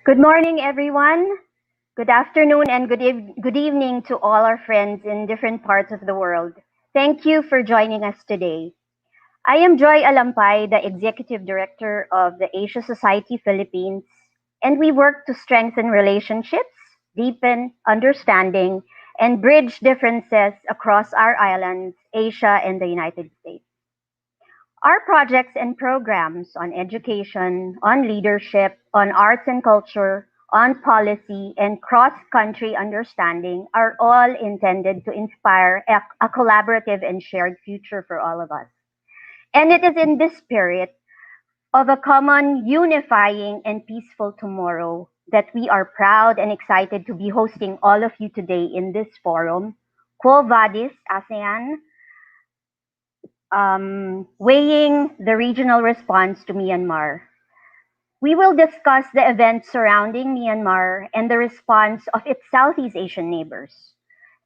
Good morning, everyone. Good afternoon and good evening to all our friends in different parts of the world. Thank you for joining us today. I am Joy Alampay, the Executive Director of the Asia Society Philippines, and we work to strengthen relationships, deepen understanding, and bridge differences across our islands, Asia, and the United States. Our projects and programs on education, on leadership, on arts and culture, on policy, and cross-country understanding are all intended to inspire a collaborative and shared future for all of us. And it is in this spirit of a common, unifying, and peaceful tomorrow that we are proud and excited to be hosting all of you today in this forum, Quo Vadis ASEAN, weighing the regional response to Myanmar. We will discuss the events surrounding Myanmar and the response of its Southeast Asian neighbors.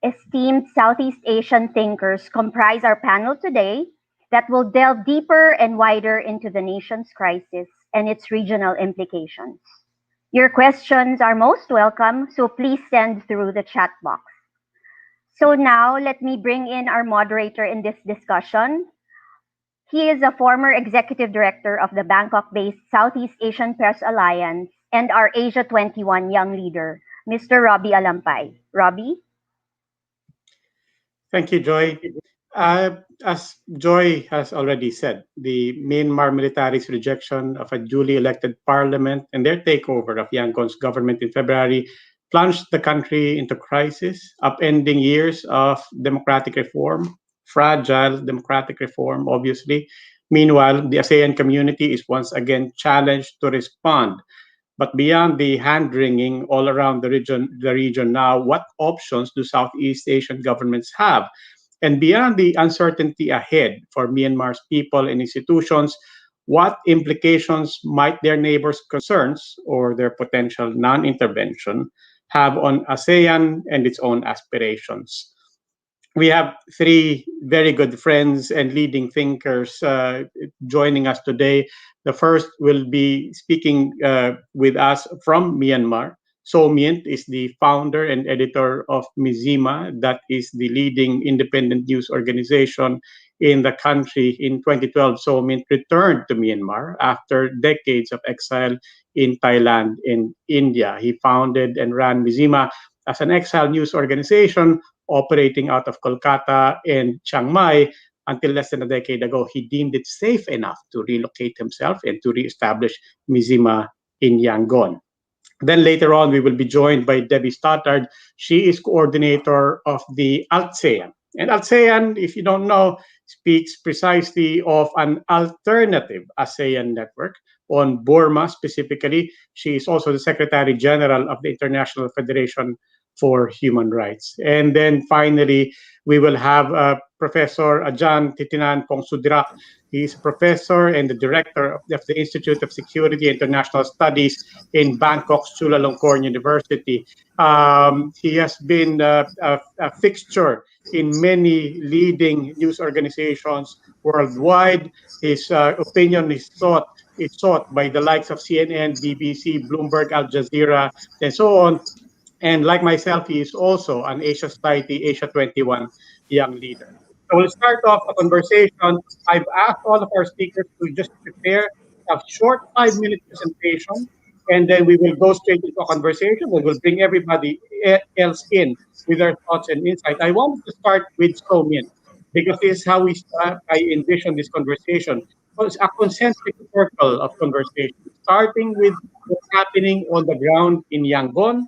Esteemed Southeast Asian thinkers comprise our panel today that will delve deeper and wider into the nation's crisis and its regional implications. Your questions are most welcome, so please send through the chat box. So now let me bring in our moderator in this discussion. He is a former executive director of the Bangkok-based Southeast Asian Press Alliance and our Asia 21 Young Leader, Mr. Robbie Alampay. Robbie? Thank you, Joy. As Joy has already said, the Myanmar military's rejection of a duly elected parliament and their takeover of Yangon's government in February plunged the country into crisis, upending years of democratic reform, fragile democratic reform, obviously. Meanwhile, the ASEAN community is once again challenged to respond. But beyond the hand wringing all around the region now, what options do Southeast Asian governments have? And beyond the uncertainty ahead for Myanmar's people and institutions, what implications might their neighbors' concerns or their potential non intervention have on ASEAN and its own aspirations? We have three very good friends and leading thinkers joining us today. The first will be speaking with us from Myanmar. So Myint is the founder and editor of Mizima, that is the leading independent news organization in the country. In 2012, So Myint returned to Myanmar after decades of exile in Thailand and India. He founded and ran Mizima as an exile news organization operating out of Kolkata and Chiang Mai until less than a decade ago. He deemed it safe enough to relocate himself and to reestablish Mizima in Yangon. Then later on, we will be joined by Debbie Stoddard. She is coordinator of the ALTSEAN. And ALTSEAN, if you don't know, speaks precisely of an alternative ASEAN network on Burma specifically. She is also the Secretary General of the International Federation for Human Rights. And then finally, we will have Professor Ajahn Titinan Pongsudrak. He is a professor and the director of the Institute of Security and International Studies in Bangkok's Chulalongkorn University. He has been a fixture in many leading news organizations worldwide. His opinion is sought by the likes of CNN, BBC, Bloomberg, Al Jazeera, and so on. And like myself, he is also an Asia Society Asia 21 young leader. So we'll start off a conversation. I've asked all of our speakers to just prepare a short 5 minute presentation, and then we will go straight into a conversation. We will bring everybody else in with their thoughts and insight. I wanted to start with Somin because this is how I envision this conversation. So it's a concentric circle of conversation, starting with what's happening on the ground in Yangon,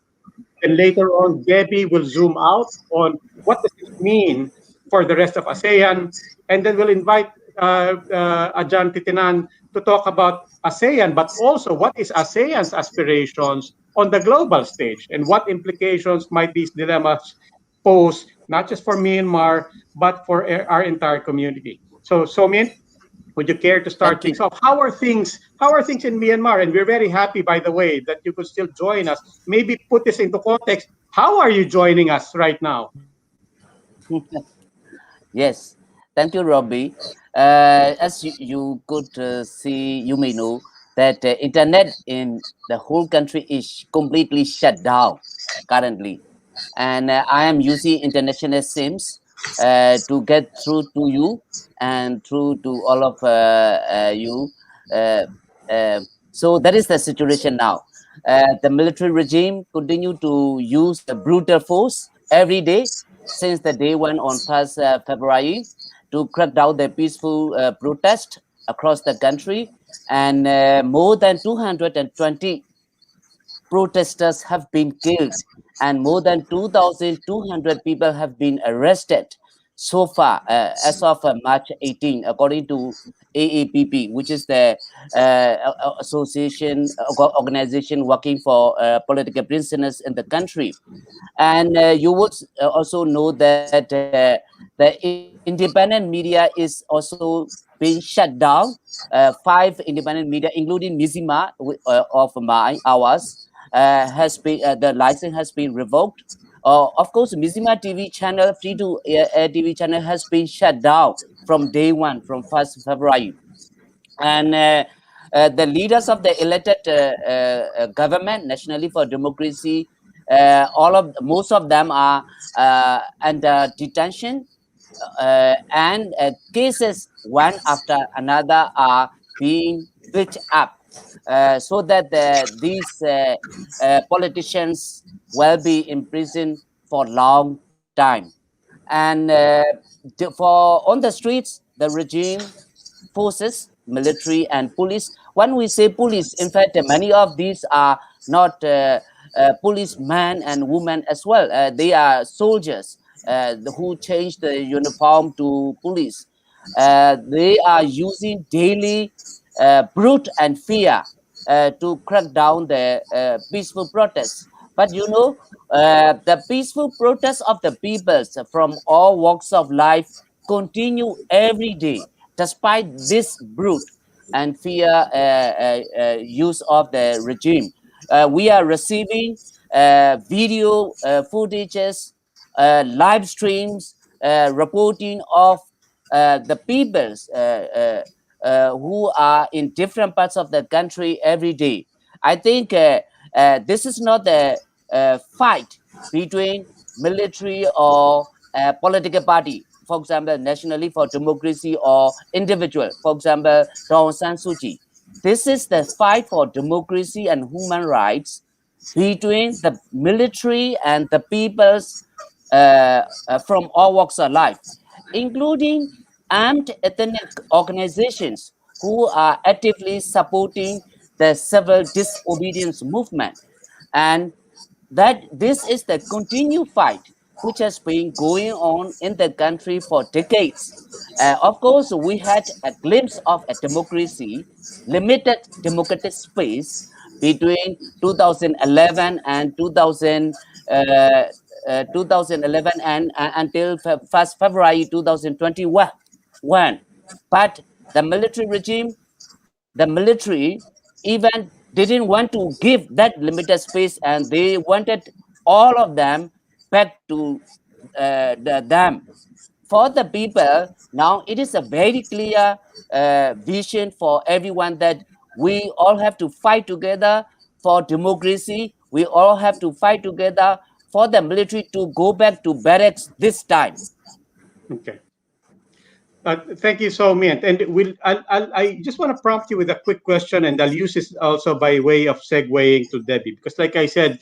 and later on, Debbie will zoom out on what does this mean for the rest of ASEAN. And then we'll invite Ajahn Titinan to talk about ASEAN, but also what is ASEAN's aspirations on the global stage and what implications might these dilemmas pose, not just for Myanmar, but for our entire community. So, Somin, would you care to start Thank things you. off? How are things in Myanmar? And we're very happy, by the way, that you could still join us. Maybe put this into context. How are you joining us right now? Yes, thank you, Robbie. As you could see, you may know that internet in the whole country is completely shut down currently, and I am using international SIMs to get through to you and through to all of you. Uh, uh, so that is the situation now. The military regime continue to use the brutal force every day since the day one on 1st February to crack down the peaceful protest across the country, and more than 220 protesters have been killed and more than 2,200 people have been arrested so far as of March 18, according to AAPP, which is the association organization working for political prisoners in the country. And you would also know that the independent media is also being shut down. Five independent media, including Mizima of ours, has been the license has been revoked. Of course, Mizima TV channel, free to air TV channel, has been shut down from day one, from 1st February. And the leaders of the elected government, Nationally for Democracy, most of them are under detention, and cases one after another are being picked up, so that these politicians will be in prison for long time. And for on the streets, the regime forces, military and police. When we say police, in fact, many of these are not policemen and women as well. They are soldiers. who changed the uniform to police. They are using daily brute and fear to crack down the peaceful protests. But the peaceful protests of the peoples from all walks of life continue every day, despite this brute and fear use of the regime. We are receiving video footages, live streams, reporting of the peoples who are in different parts of the country every day. I think this is not a, fight between military or political party. For example, nationally for democracy or individual. For example, Aung San Suu Kyi. This is the fight for democracy and human rights between the military and the peoples from all walks of life, including armed ethnic organizations who are actively supporting the civil disobedience movement. And that this is the continued fight which has been going on in the country for decades. Of course, we had a glimpse of a democracy, limited democratic space between 2011 and 2011 and until 1st February 2021. But the military regime, the military even didn't want to give that limited space, and they wanted all of them back to them. For the people, now it is a very clear vision for everyone that we all have to fight together for democracy. We all have to fight together for the military to go back to barracks this time. Okay. Thank you so much. And I just want to prompt you with a quick question, and I'll use this also by way of segueing to Debbie, because, like I said,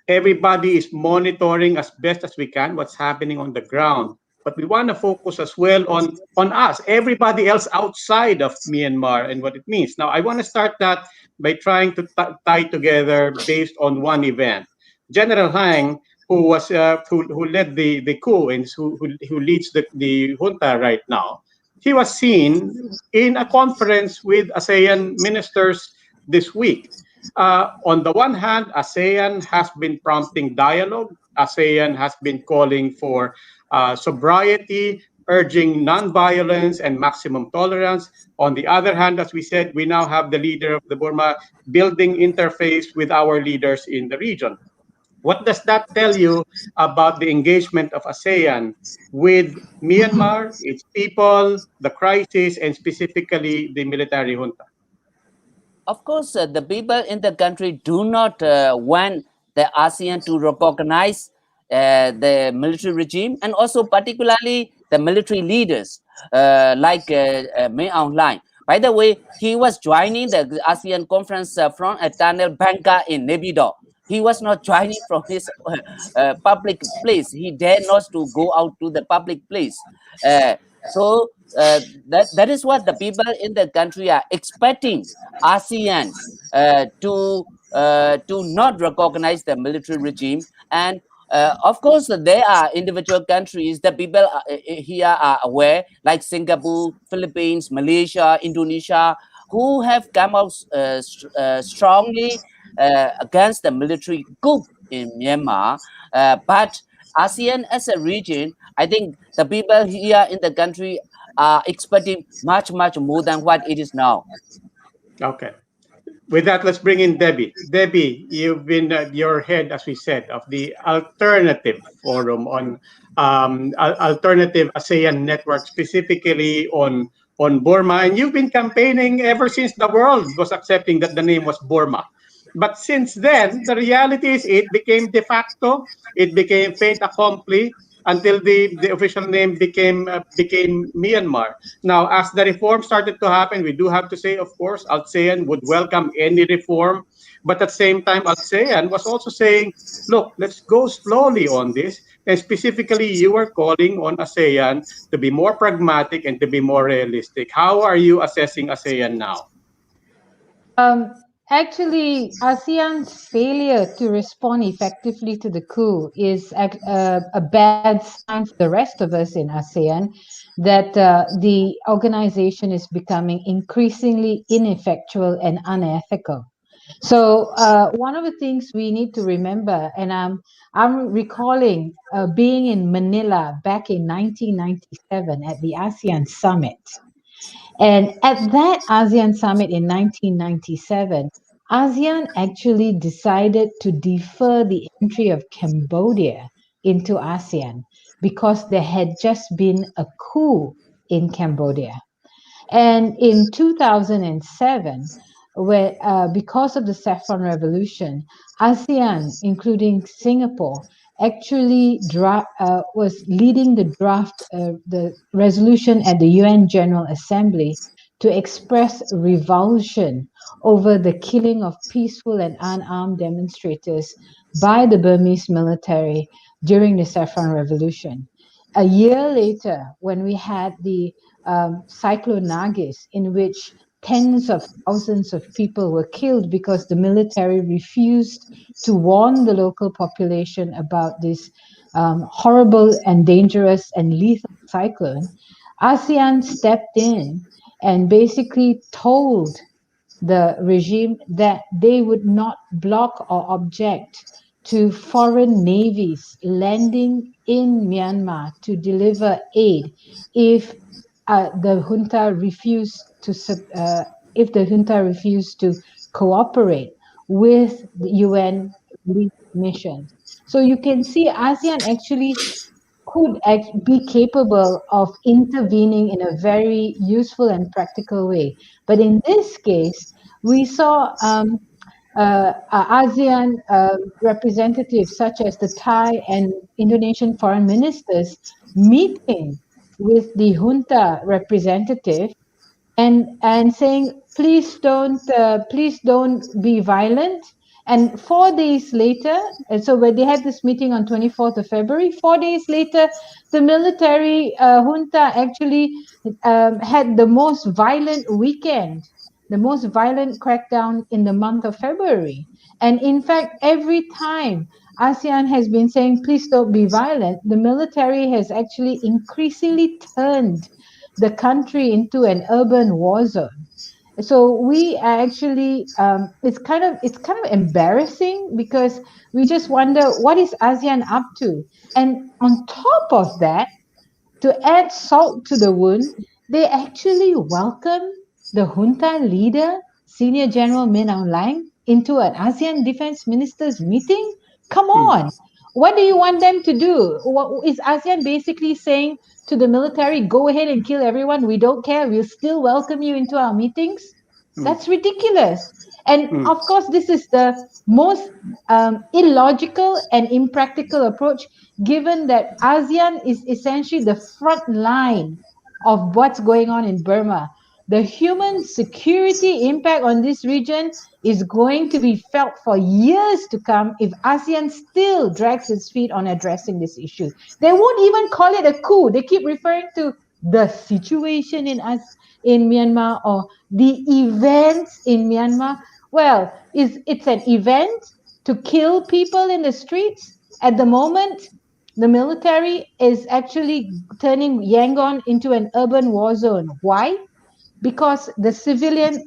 everybody is monitoring as best as we can what's happening on the ground. But we want to focus as well on us, everybody else outside of Myanmar and what it means. Now, I want to start that by trying to tie together based on one event. General Hang, who led the coup and who leads the junta right now, he was seen in a conference with ASEAN ministers this week. On the one hand, ASEAN has been prompting dialogue. ASEAN has been calling for sobriety, urging nonviolence and maximum tolerance. On the other hand, as we said, we now have the leader of the Burma building interface with our leaders in the region. What does that tell you about the engagement of ASEAN with Myanmar, its people, the crisis, and specifically the military junta? Of course, the people in the country do not want the ASEAN to recognize the military regime, and also particularly the military leaders like Min Aung Hlaing. By the way, he was joining the ASEAN conference from a tunnel bunker in Neighbours. He was not joining from his public place. He dared not to go out to the public place. Uh, so that is what the people in the country are expecting ASEAN to not recognize the military regime. And of course, there are individual countries that people here are aware, like Singapore, Philippines, Malaysia, Indonesia, who have come out strongly against the military coup in Myanmar. But ASEAN as a region, I think the people here in the country are expecting much, much more than what it is now. Okay. With that, let's bring in Debbie. Debbie, you've been your head, as we said, of the alternative forum on alternative ASEAN network, specifically on Burma, and you've been campaigning ever since the world was accepting that the name was Burma. But since then, the reality is it became de facto, it became fait accompli until the official name became Myanmar. Now, as the reform started to happen, we do have to say, of course, ASEAN would welcome any reform. But at the same time, ASEAN was also saying, look, let's go slowly on this. And specifically, you are calling on ASEAN to be more pragmatic and to be more realistic. How are you assessing ASEAN now? Actually, ASEAN's failure to respond effectively to the coup is a bad sign for the rest of us in ASEAN that the organization is becoming increasingly ineffectual and unethical. So one of the things we need to remember, and I'm recalling being in Manila back in 1997 at the ASEAN summit. And at that ASEAN summit in 1997, ASEAN actually decided to defer the entry of Cambodia into ASEAN because there had just been a coup in Cambodia. And in 2007, because of the Saffron Revolution, ASEAN, including Singapore, actually was leading the resolution at the UN General Assembly to express revulsion over the killing of peaceful and unarmed demonstrators by the Burmese military during the Saffron Revolution. A year later, when we had the Cyclone Nagis, in which tens of thousands of people were killed because the military refused to warn the local population about this horrible and dangerous and lethal cyclone, ASEAN stepped in and basically told the regime that they would not block or object to foreign navies landing in Myanmar to deliver aid if the junta refused to if the junta refused to cooperate with the UN relief missions. So you can see ASEAN actually could be capable of intervening in a very useful and practical way. But in this case, we saw ASEAN representatives such as the Thai and Indonesian foreign ministers meeting with the junta representative and saying please don't be violent. And 4 days later, and so when they had this meeting on 24th of February, 4 days later, the military junta actually had the most violent weekend, the most violent crackdown in the month of February. And in fact, every time ASEAN has been saying please don't be violent, the military has actually increasingly turned the country into an urban war zone. So we are actually it's kind of embarrassing because we just wonder what is ASEAN up to. And on top of that, to add salt to the wound, they actually welcomed the junta leader, Senior General Min Aung Hlaing, into an ASEAN defense ministers meeting. Come Mm, on, what do you want them to do? What, is ASEAN basically saying to the military, go ahead and kill everyone, we don't care, we'll still welcome you into our meetings? mm, That's ridiculous. And mm, of course, this is the most illogical and impractical approach, given that ASEAN is essentially the front line of what's going on in Burma. The human security impact on this region is going to be felt for years to come if ASEAN still drags its feet on addressing this issue. They won't even call it a coup. They keep referring to the situation in Myanmar or the events in Myanmar. Well, it's an event to kill people in the streets? At the moment, the military is actually turning Yangon into an urban war zone. Why? Because the civilian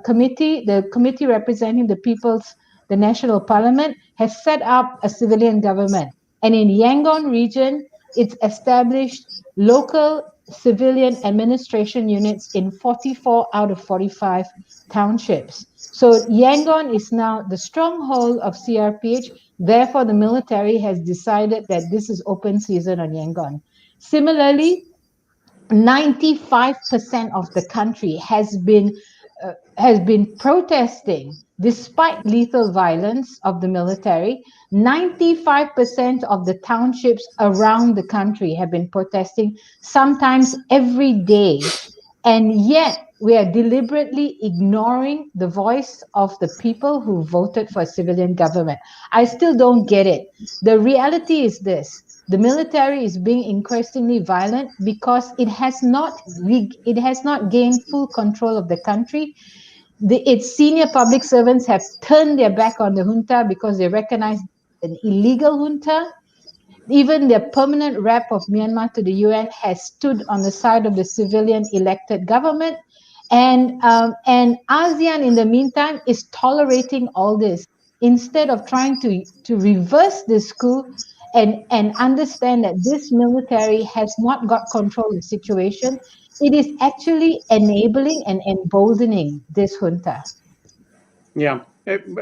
committee, the committee representing the people's, the national parliament, has set up a civilian government. And in Yangon region, it's established local civilian administration units in 44 out of 45 townships. So Yangon is now the stronghold of CRPH. Therefore, the military has decided that this is open season on Yangon. Similarly, 95% of the country has been protesting despite lethal violence of the military. 95% of the townships around the country have been protesting, sometimes every day, and yet we are deliberately ignoring the voice of the people who voted for a civilian government. I still don't get it. The reality is this: the military is being increasingly violent because it has not gained full control of the country. its senior public servants have turned their back on the junta because they recognize an illegal junta. Even the permanent rep of Myanmar to the UN has stood on the side of the civilian elected government. And ASEAN, in the meantime, is tolerating all this instead of trying to reverse this coup and understand that this military has not got control of the situation. It is actually enabling and emboldening this junta. Yeah.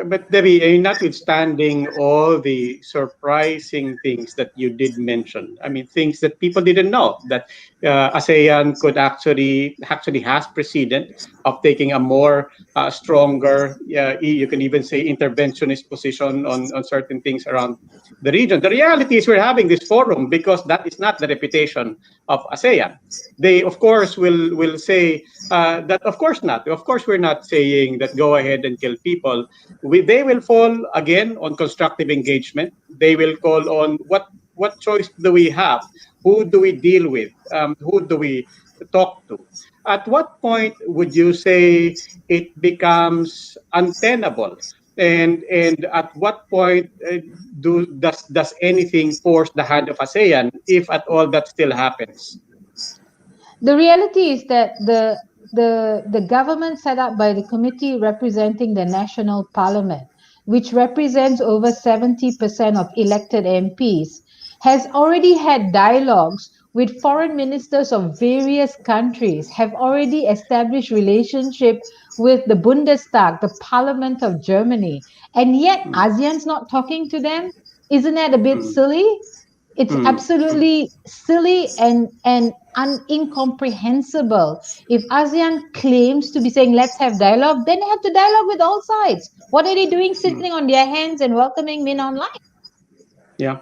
But Debbie, notwithstanding all the surprising things that you did mention, I mean, things that people didn't know, that ASEAN could actually has precedent of taking a more stronger, you can even say interventionist position on certain things around the region. The reality is we're having this forum because that is not the reputation of ASEAN. They, of course, will say that of course not. Of course, we're not saying that go ahead and kill people. They will fall again on constructive engagement. They will call on what choice do we have? Who do we deal with? Who do we talk to? At what point would you say it becomes untenable? And at what point does anything force the hand of ASEAN, if at all that still happens? The reality is that the government set up by the committee representing the national parliament, which represents over 70% of elected MPs, has already had dialogues with foreign ministers of various countries, have already established relationship with the Bundestag, the parliament of Germany, and yet Mm, ASEAN's not talking to them. Isn't that a bit mm, silly? It's mm, mm. absolutely silly and incomprehensible. If ASEAN claims to be saying let's have dialogue, then they have to dialogue with all sides. What are they doing Mm. sitting on their hands and welcoming Min online? Yeah.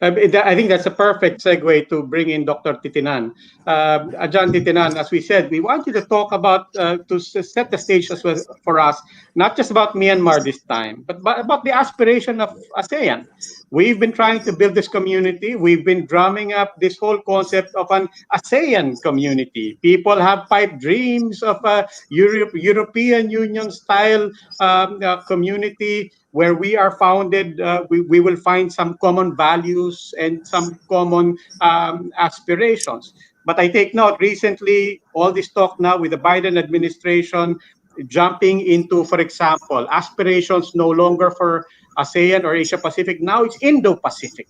I think that's a perfect segue to bring in Dr. Titinan. Ajahn Titinan, as we said, we want you to talk about, set the stage as well for us, not just about Myanmar this time, but about the aspiration of ASEAN. We've been trying to build this community. We've been drumming up this whole concept of an ASEAN community. People have pipe dreams of a European Union style community where we are founded. We will find some common values and some common aspirations. But I take note recently, all this talk now with the Biden administration jumping into, for example, aspirations no longer for ASEAN or Asia Pacific. Now it's Indo Pacific.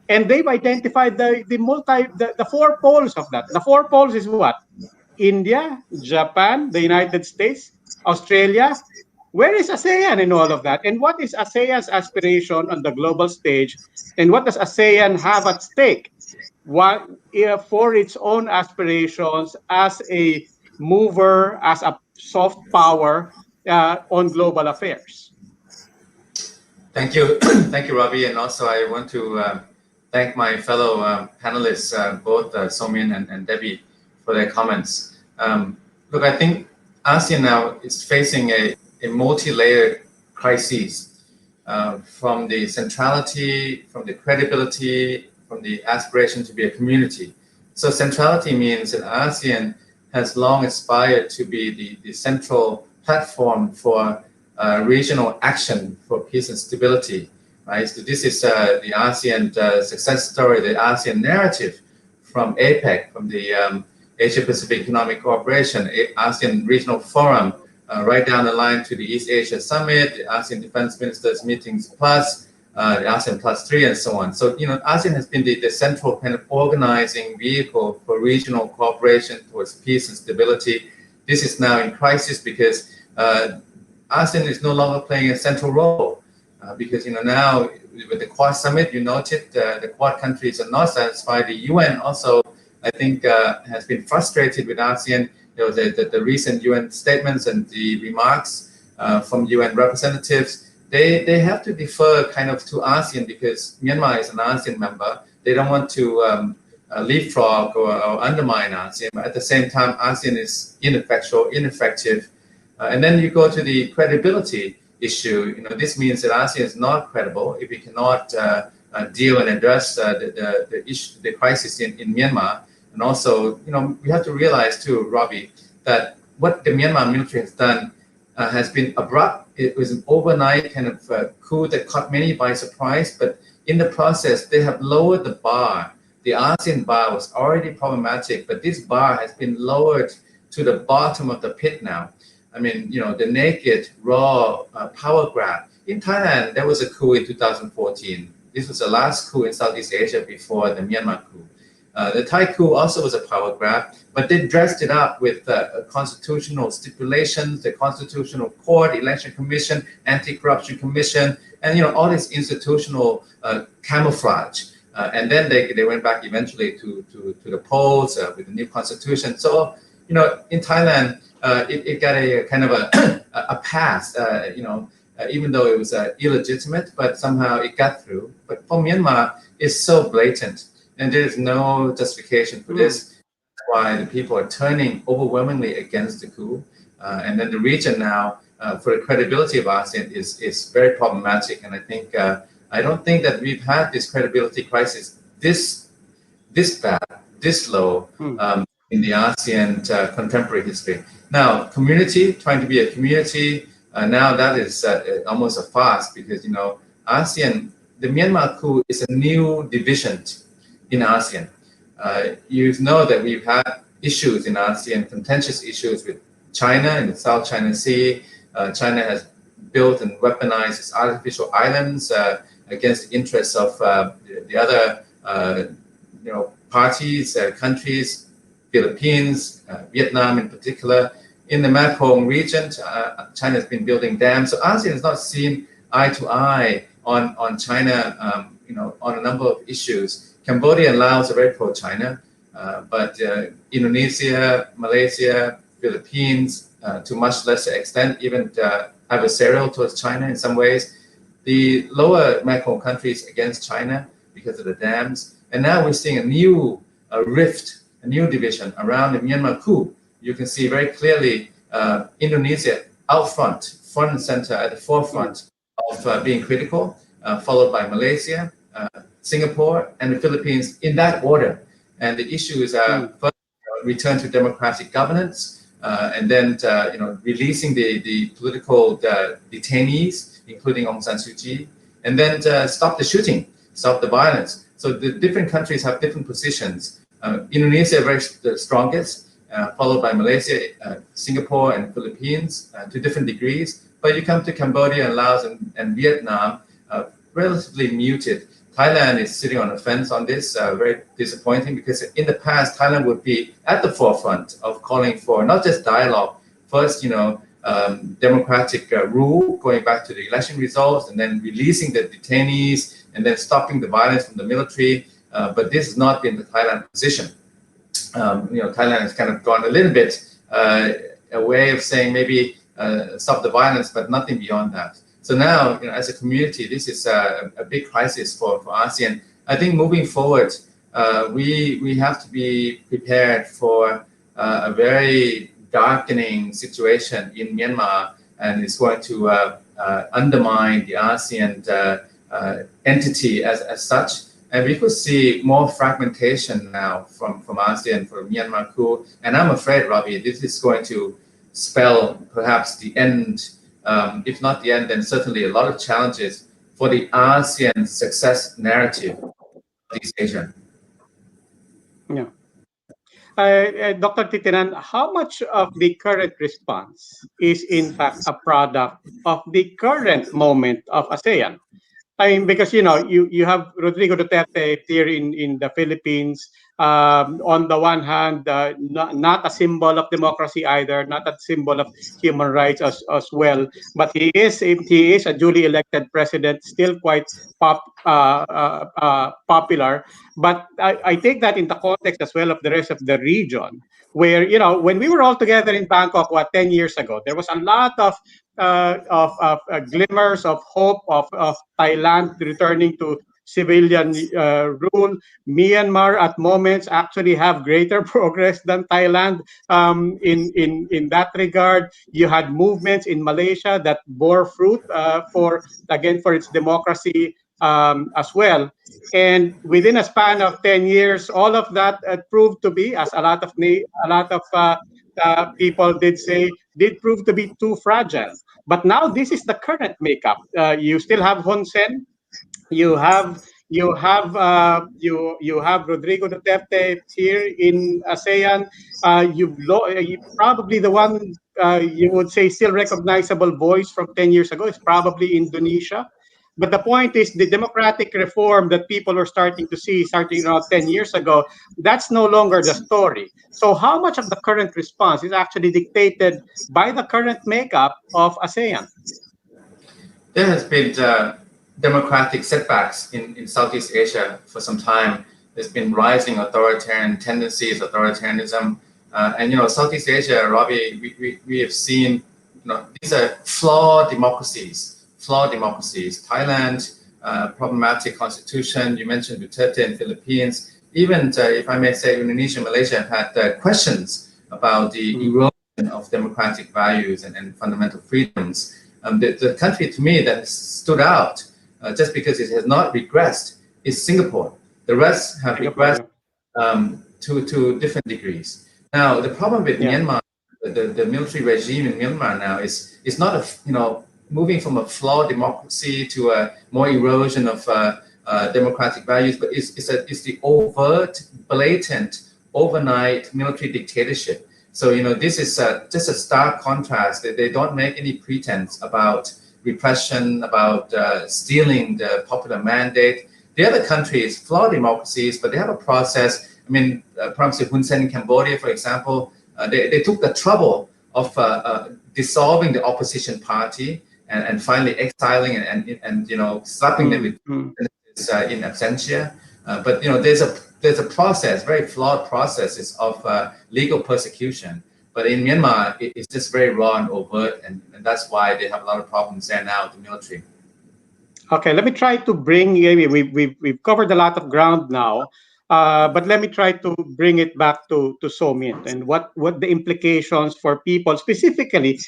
And they've identified the four poles of that. The four poles is what? India, Japan, the United States, Australia. Where is ASEAN in all of that? And what is ASEAN's aspiration on the global stage? And what does ASEAN have at stake? What, for its own aspirations as a mover, as a soft power on global affairs? Thank you. Thank you, Ravi. And also I want to thank my fellow panelists, both Somin and Debbie, for their comments. Look, I think ASEAN now is facing a multi-layered crisis from the centrality, from the credibility, from the aspiration to be a community. So centrality means that ASEAN has long aspired to be the central platform for regional action for peace and stability, right? So this is the ASEAN success story, the ASEAN narrative from APEC, from the Asia Pacific Economic Cooperation, ASEAN Regional Forum, right down the line to the East Asia Summit, the ASEAN Defense Ministers Meetings Plus, the ASEAN Plus 3, and so on. So, you know, ASEAN has been the central kind of organizing vehicle for regional cooperation towards peace and stability. This is now in crisis because ASEAN is no longer playing a central role because, you know, now with the Quad Summit, you noted the Quad countries are not satisfied. The UN also, I think, has been frustrated with ASEAN. You know, the recent UN statements and the remarks from UN representatives, they have to defer kind of to ASEAN because Myanmar is an ASEAN member. They don't want to leapfrog or undermine ASEAN, but at the same time, ASEAN is ineffective. And then you go to the credibility issue. You know, this means that ASEAN is not credible if we cannot deal and address the issue, the crisis in Myanmar. And also, you know, we have to realize too, Robbie, that what the Myanmar military has done has been abrupt. It was an overnight kind of coup that caught many by surprise, but in the process, they have lowered the bar. The ASEAN bar was already problematic, but this bar has been lowered to the bottom of the pit now. I mean, the naked, raw power grab. In Thailand, there was a coup in 2014. This was the last coup in Southeast Asia before the Myanmar coup. The Thai coup also was a power grab, but they dressed it up with constitutional stipulations, the Constitutional Court, Election Commission, Anti-Corruption Commission, and all this institutional camouflage. And then they went back eventually to the polls with the new constitution. So in Thailand, it got a kind of a pass. Even though it was illegitimate, but somehow it got through. But for Myanmar, it's so blatant, and there is no justification for this. That's why the people are turning overwhelmingly against the coup. And then the region now, for the credibility of ASEAN, is very problematic. And I don't think that we've had this credibility crisis this bad, this low in the ASEAN contemporary history. Now, trying to be a community, now that is almost a farce because, ASEAN, the Myanmar coup is a new division in ASEAN. You know that we've had issues in ASEAN, contentious issues with China in the South China Sea. China has built and weaponized its artificial islands against the interests of the other, parties, countries, Philippines, Vietnam in particular. In the Mekong region, China has been building dams. So ASEAN has not seen eye to eye on China, on a number of issues. Cambodia and Laos are very pro-China, but Indonesia, Malaysia, Philippines, to much lesser extent, even adversarial towards China in some ways. The lower Mekong countries against China because of the dams. And now we're seeing a new rift, a new division around the Myanmar coup. You can see very clearly Indonesia out front and center at the forefront of being critical, followed by Malaysia, Singapore, and the Philippines in that order. And the issues are first, return to democratic governance, and then releasing the political detainees, including Aung San Suu Kyi, and then stop the shooting, stop the violence. So the different countries have different positions. Indonesia very the strongest, followed by Malaysia, Singapore, and Philippines to different degrees. But you come to Cambodia and Laos and Vietnam, relatively muted. Thailand is sitting on the fence on this, very disappointing because in the past, Thailand would be at the forefront of calling for not just dialogue, first, democratic rule, going back to the election results, and then releasing the detainees, and then stopping the violence from the military. But this has not been the Thailand position. Thailand has kind of gone a little bit a way of saying maybe stop the violence, but nothing beyond that. So now, as a community, this is a big crisis for ASEAN. I think moving forward, we have to be prepared for a very darkening situation in Myanmar, and it's going to undermine the ASEAN entity as such. And we could see more fragmentation now from ASEAN for Myanmar coup. And I'm afraid, Ravi, this is going to spell perhaps the end, if not the end, then certainly a lot of challenges for the ASEAN success narrative of East Asia. Yeah. Dr. Titinan, how much of the current response is in fact a product of the current moment of ASEAN? I mean, because you have Rodrigo Duterte here in the Philippines. On the one hand, not a symbol of democracy either, not a symbol of human rights as well. But he is a duly elected president, still quite popular. But I take that in the context as well of the rest of the region, where when we were all together in Bangkok, 10 years ago, there was a lot of glimmers of hope of Thailand returning to civilian rule. Myanmar at moments actually have greater progress than Thailand in that regard. You had movements in Malaysia that bore fruit for its democracy as well. And within a span of 10 years, all of that proved to be, as a lot of people did say did prove to be too fragile. But now this is the current makeup. You still have Hun Sen, you have you have Rodrigo Duterte here in ASEAN. Probably the one you would say still recognizable voice from 10 years ago is probably Indonesia. But the point is the democratic reform that people were starting to see starting around 10 years ago, that's no longer the story. So how much of the current response is actually dictated by the current makeup of ASEAN? There has been democratic setbacks in Southeast Asia for some time. There's been rising authoritarian tendencies, authoritarianism, and Southeast Asia, Robbie, we have seen, these are flawed democracies. Flawed democracies. Thailand, problematic constitution. You mentioned Duterte in Philippines. Even if I may say, Indonesia, Malaysia have had questions about the erosion of democratic values and fundamental freedoms. The country to me that has stood out just because it has not regressed is Singapore. The rest have regressed to different degrees. Now, the problem with Myanmar, the military regime in Myanmar now is not moving from a flawed democracy to a more erosion of democratic values, but it's the overt, blatant, overnight military dictatorship. So, this is just a stark contrast. They don't make any pretense about repression, about stealing the popular mandate. The other countries, flawed democracies, but they have a process. I mean, Prime Minister Hun Sen in Cambodia, for example, they took the trouble of dissolving the opposition party and finally exiling and slapping them with in absentia. But there's a process, very flawed processes of legal persecution. But in Myanmar, it's just very raw and overt, and that's why they have a lot of problems there now, the military. Okay, let me try to bring. We've covered a lot of ground now, but let me try to bring it back to Somit and what the implications for people, specifically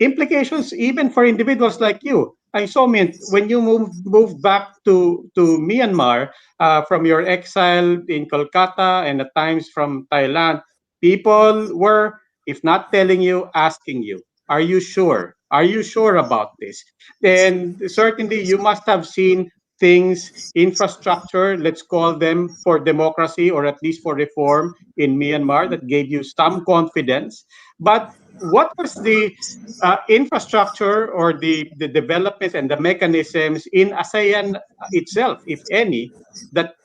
implications even for individuals like you. I Somit, when you moved back to Myanmar from your exile in Kolkata and at times from Thailand, people were, if not telling you, asking you, "Are you sure? Are you sure about this?" Then certainly you must have seen things, infrastructure, let's call them, for democracy or at least for reform in Myanmar that gave you some confidence. But what was the infrastructure or the developments and the mechanisms in ASEAN itself, if any, that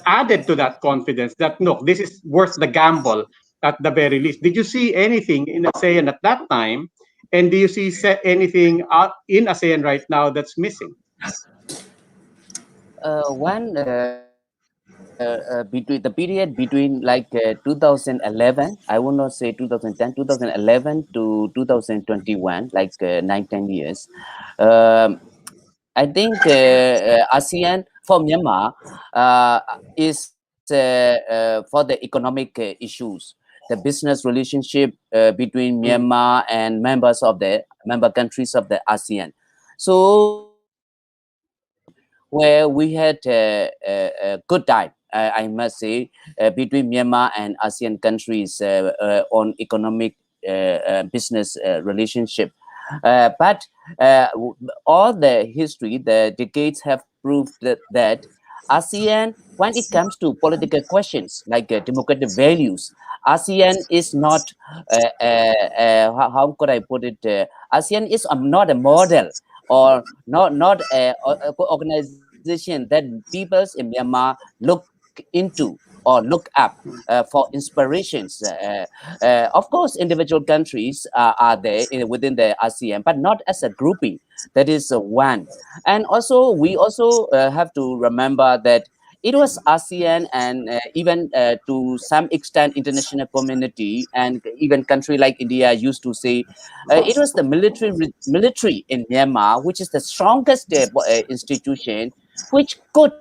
added to that confidence that, no, this is worth the gamble at the very least? Did you see anything in ASEAN at that time? And do you see anything in ASEAN right now that's missing? One between the period between like 2011, I will not say 2010, 2011 to 2021, like 9-10 years. I think ASEAN for Myanmar is for the economic issues, the business relationship between Myanmar and members of the member countries of the ASEAN. So where we had a good time, I must say, between Myanmar and ASEAN countries on economic business relationship. But all the history, the decades have proved that ASEAN, when it comes to political questions like democratic values, ASEAN is not, how could I put it? ASEAN is not a model or not a organization that peoples in Myanmar look into or look up for inspirations. Of course, individual countries are there within the ASEAN, but not as a grouping. That is one. And also, we also have to remember that it was ASEAN and even to some extent international community and even country like India used to say it was the military in Myanmar, which is the strongest institution, which could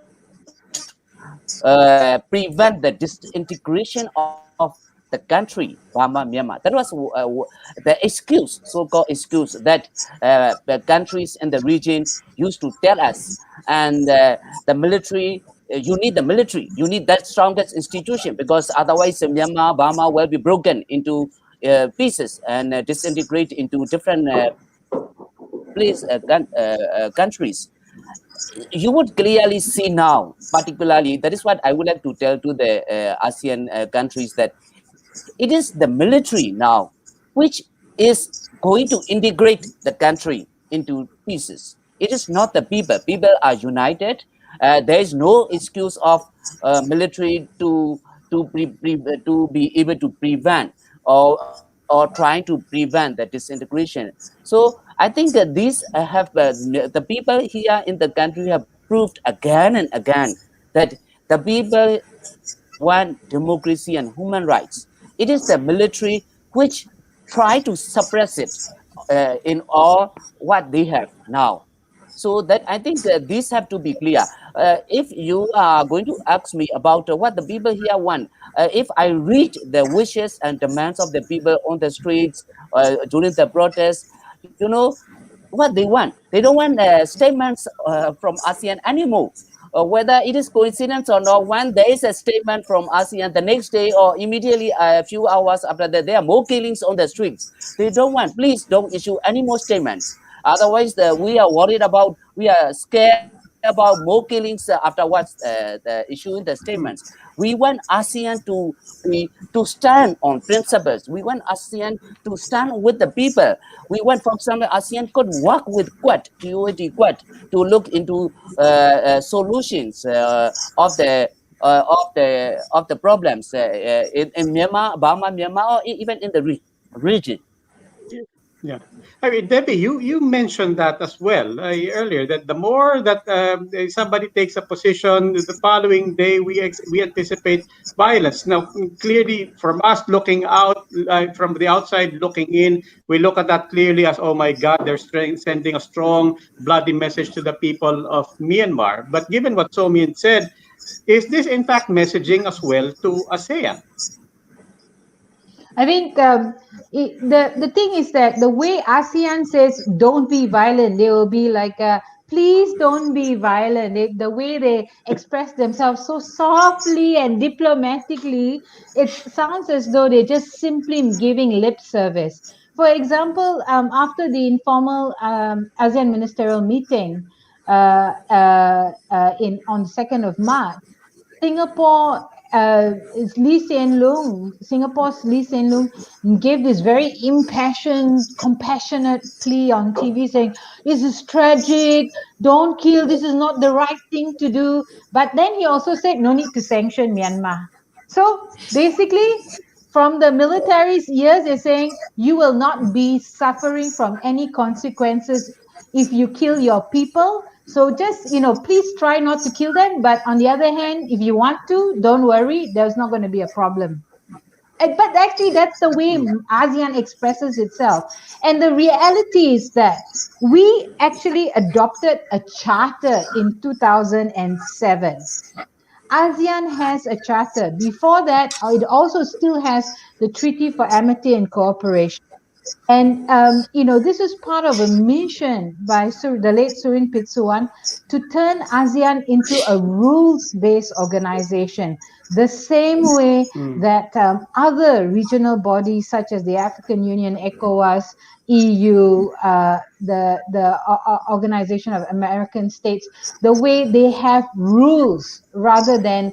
prevent the disintegration of the country, Burma, Myanmar. That was the excuse, so-called excuse that the countries in the region used to tell us. And the military, you need the military, you need that strongest institution, because otherwise Myanmar, Burma will be broken into pieces and disintegrate into different countries. You would clearly see now, particularly, that is what I would like to tell to the ASEAN countries, that it is the military now which is going to integrate the country into pieces. It is not the people. People are united. There is no excuse of military to be able to prevent or trying to prevent the disintegration. So I think that these have the people here in the country have proved again and again that the people want democracy and human rights. It is the military which try to suppress it in all what they have now. So that I think these have to be clear. If you are going to ask me about what the people here want, if I read the wishes and demands of the people on the streets during the protests, you know what they want. They don't want statements from ASEAN anymore. Whether it is coincidence or not, when there is a statement from ASEAN, the next day or immediately a few hours after that, there are more killings on the streets. They don't want, please don't issue any more statements. Otherwise, we are worried about, we are scared about more killings afterwards issuing the statements. Mm. We want ASEAN to stand on principles. We want ASEAN to stand with the people. We want, for example, ASEAN could work with Quad, Quad, to look into solutions of the problems in Myanmar, Burma, Myanmar, or even in the region. Yeah. I mean, Debbie, you mentioned that as well earlier, that the more that somebody takes a position, the following day we anticipate violence. Now, clearly, from us looking out, from the outside looking in, we look at that clearly as, oh my God, they're sending a strong, bloody message to the people of Myanmar. But given what Somian said, is this in fact messaging as well to ASEAN? I think the thing is that the way ASEAN says don't be violent, they will be like, please don't be violent. The way they express themselves so softly and diplomatically, it sounds as though they're just simply giving lip service. For example, after the informal ASEAN ministerial meeting in on the 2nd of March, Singapore, Singapore's Lee Hsien Loong gave this very impassioned, compassionate plea on TV saying, this is tragic, don't kill, this is not the right thing to do. But then he also said, no need to sanction Myanmar. So basically, from the military's ears, they're saying, you will not be suffering from any consequences if you kill your people. So just, please try not to kill them. But on the other hand, if you want to, don't worry, there's not going to be a problem. But actually, that's the way Mm. ASEAN expresses itself. And the reality is that we actually adopted a charter in 2007. ASEAN has a charter. Before that, it also still has the Treaty for Amity and Cooperation. And this is part of a mission by the late Surin Pitsuwan to turn ASEAN into a rules-based organization, the same way Mm. that other regional bodies such as the African Union, ECOWAS, EU, the Organization of American States, the way they have rules rather than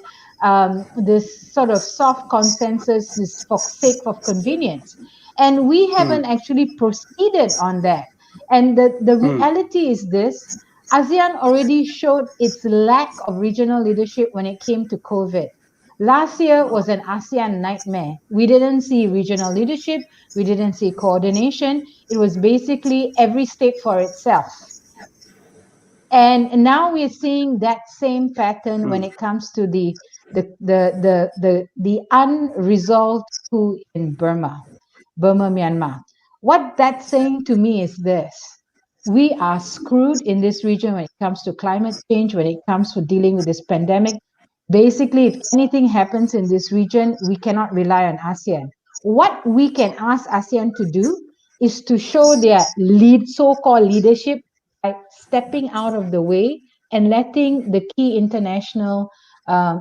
this sort of soft consensus is for sake of convenience. And we haven't Mm. actually proceeded on that. And the Mm. reality is this: ASEAN already showed its lack of regional leadership when it came to COVID. Last year was an ASEAN nightmare. We didn't see regional leadership, we didn't see coordination. It was basically every state for itself. And now we're seeing that same pattern when Mm. it comes to the unresolved coup in Burma, Myanmar. What that's saying to me is this: we are screwed in this region when it comes to climate change, when it comes to dealing with this pandemic. Basically, if anything happens in this region, we cannot rely on ASEAN. What we can ask ASEAN to do is to show their so-called leadership by stepping out of the way and letting the key international